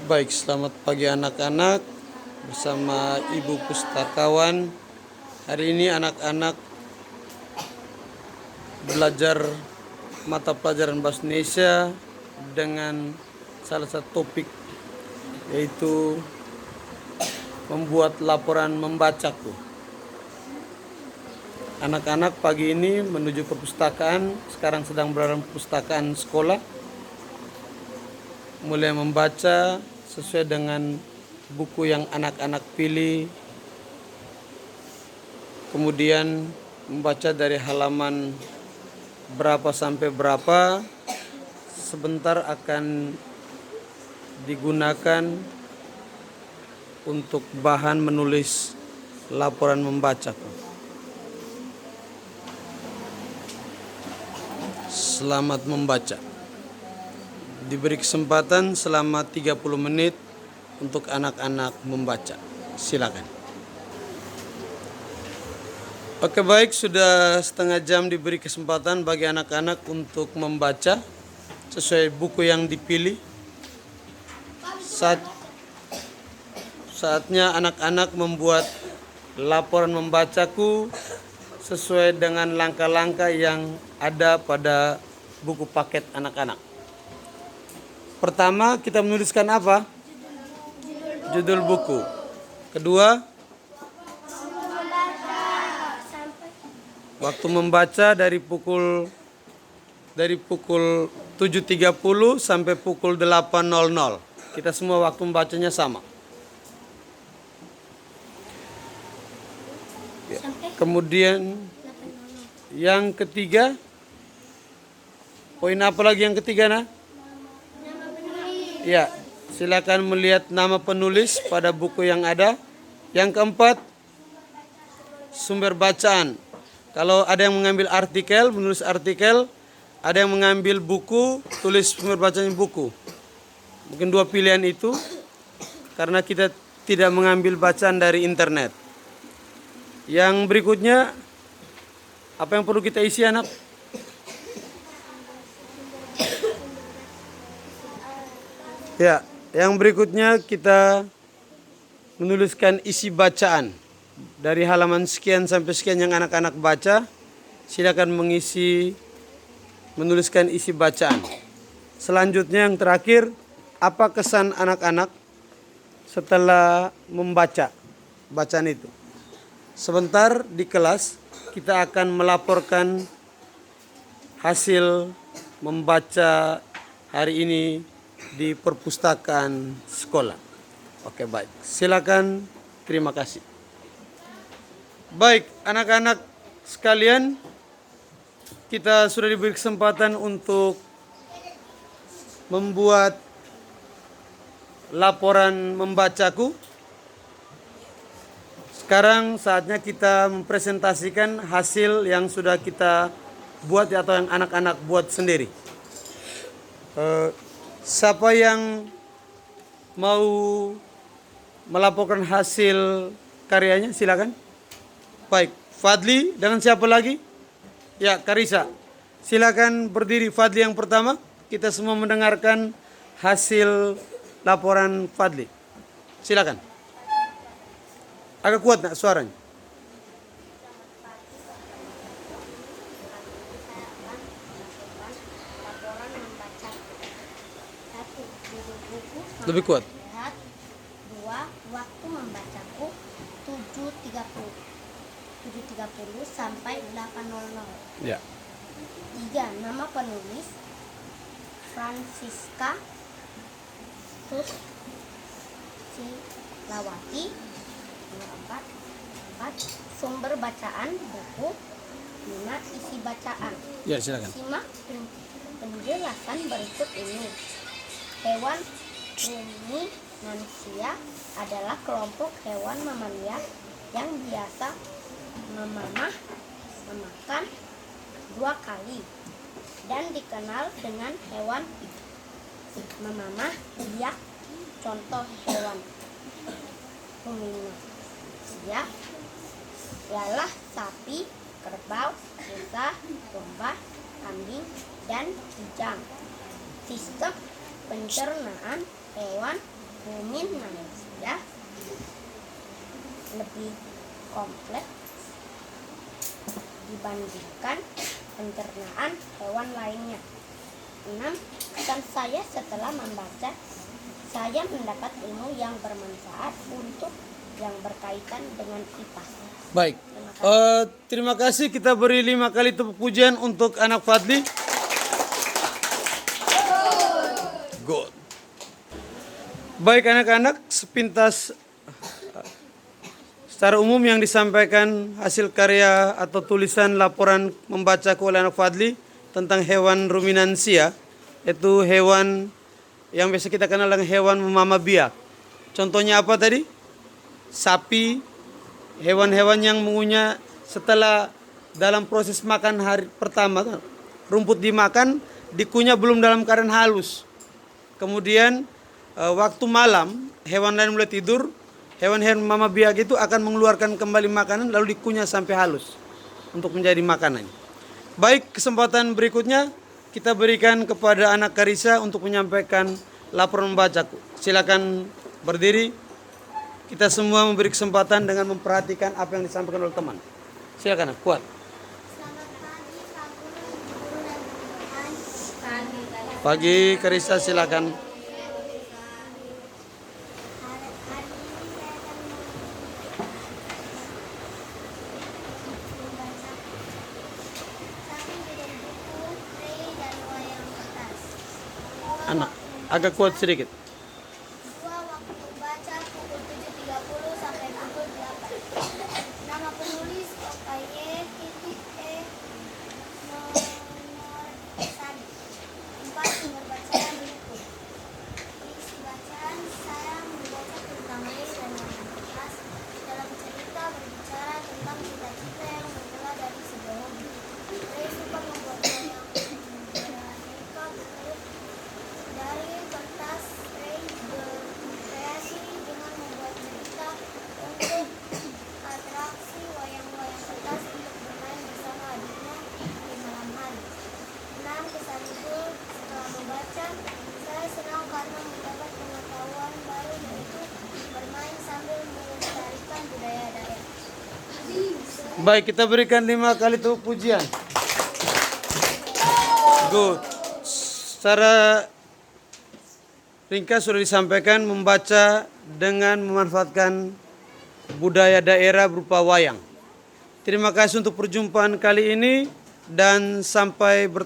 Baik, selamat pagi anak-anak bersama Ibu Pustakawan. Hari ini anak-anak belajar mata pelajaran Bahasa Indonesia dengan salah satu topik, yaitu membuat laporan membacaku. Anak-anak pagi ini menuju perpustakaan, sekarang sedang berada di perpustakaan sekolah, mulai membaca sesuai dengan buku yang anak-anak pilih, kemudian membaca dari halaman berapa sampai berapa. Sebentar akan digunakan untuk bahan menulis laporan membacaku. Selamat membaca. Diberi kesempatan selama 30 menit untuk anak-anak membaca. Silakan. Oke, baik, sudah setengah jam diberi kesempatan bagi anak-anak untuk membaca sesuai buku yang dipilih. Saatnya anak-anak membuat laporan membacaku sesuai dengan langkah-langkah yang ada pada buku paket anak-anak. Pertama, kita menuliskan apa? Judul buku. Kedua, waktu membaca dari pukul 7.30 sampai pukul 8.00. Kita semua waktu membacanya sama. Ya. Kemudian yang ketiga, poin apa lagi yang ketiga, nah? Ya, silakan melihat nama penulis pada buku yang ada. Yang keempat, sumber bacaan. Kalau ada yang mengambil artikel, menulis artikel. Ada yang mengambil buku, tulis sumber bacanya buku. Mungkin dua pilihan itu, karena kita tidak mengambil bacaan dari internet. Yang berikutnya, apa yang perlu kita isi, anak? Ya, yang berikutnya kita menuliskan isi bacaan. Dari halaman sekian sampai sekian yang anak-anak baca, silakan menuliskan isi bacaan. Selanjutnya yang terakhir, apa kesan anak-anak setelah membaca bacaan itu. Sebentar di kelas kita akan melaporkan hasil membaca hari ini di perpustakaan sekolah. Oke, baik. Silakan. Terima kasih. Baik, anak-anak sekalian, kita sudah diberi kesempatan untuk membuat laporan membacaku. Sekarang saatnya kita mempresentasikan hasil yang sudah kita buat atau yang anak-anak buat sendiri. Siapa yang mau melaporkan hasil karyanya, silakan. Baik, Fadli dengan siapa lagi? Ya, Karisa. Silakan berdiri, Fadli yang pertama. Kita semua mendengarkan hasil laporan Fadli. Silakan. Agak kuat nak suaranya. Lebih kuat. Lihat. 2. Waktu membacaku 7.30 sampai 8.00. Ya. 3. Nama penulis Francisca Susilawati. Nomor 4. Sumber bacaan buku. 5. Isi bacaan. Ya, silakan. Simak penjelasan berikut ini. Hewan ruminansia adalah kelompok hewan mamalia yang biasa memakan 2 kali dan dikenal dengan hewan memamah biak. Contoh hewan ruminansia ialah sapi, kerbau, unta, domba, kambing, dan kijang. Sistem pencernaan hewan kelamin manusia lebih kompleks dibandingkan pencernaan hewan lainnya. 6. Kesan saya setelah membaca, saya mendapat ilmu yang bermanfaat untuk yang berkaitan dengan IPA. Baik. Terima kasih. Kita beri 5 kali tepuk pujian untuk anak Fadli. Good. Baik anak-anak, sepintas secara umum yang disampaikan hasil karya atau tulisan laporan membaca oleh anak Fadli tentang hewan ruminansia, yaitu hewan yang biasa kita kenal dengan hewan memama biak. Contohnya apa tadi? Sapi, hewan-hewan yang mengunyah setelah dalam proses makan hari pertama, rumput dimakan, dikunyah belum dalam keadaan halus. Kemudian waktu malam, hewan lain mulai tidur, hewan-hewan mama biak itu akan mengeluarkan kembali makanan lalu dikunyah sampai halus untuk menjadi makanan. Baik, kesempatan berikutnya kita berikan kepada anak Karisa untuk menyampaikan laporan membacaku. Silakan berdiri. Kita semua memberi kesempatan dengan memperhatikan apa yang disampaikan oleh teman. Silakan, kuat. Selamat pagi, Pak Guru, Guru dan teman-teman. Pagi Karisa, silakan. Hari ini saya akan membaca satu judul buku Rey dan Wayang Kertas. Anak, agak kuat sedikit. Dua waktu baca pukul 7.30 sampai pukul 8. Nama penulis OKY titik E nomor Sani. 4. Sumber bacaan berikut. Isi bacaan, saya membaca tentang Rey dan Wayang Kertas. Dalam cerita berbicara tentang cita-cita yang bermula dari sebuah hobi. Rey suka membuat wayang beraneka bentuk dari kertas. Rey berkreasi dengan membuat cerita untuk atraksi wayang-wayang kertas untuk bermain bersama adiknya di malam hari. 6. Kesan itu setelah membaca, saya senang karena mendapat pengetahuan baru, yaitu bermain sambil melestarikan budaya daerah. Baik, kita berikan 5 kali tepuk pujian. Good. Secara ringkas sudah disampaikan membaca dengan memanfaatkan budaya daerah berupa wayang. Terima kasih untuk perjumpaan kali ini dan sampai bertemu.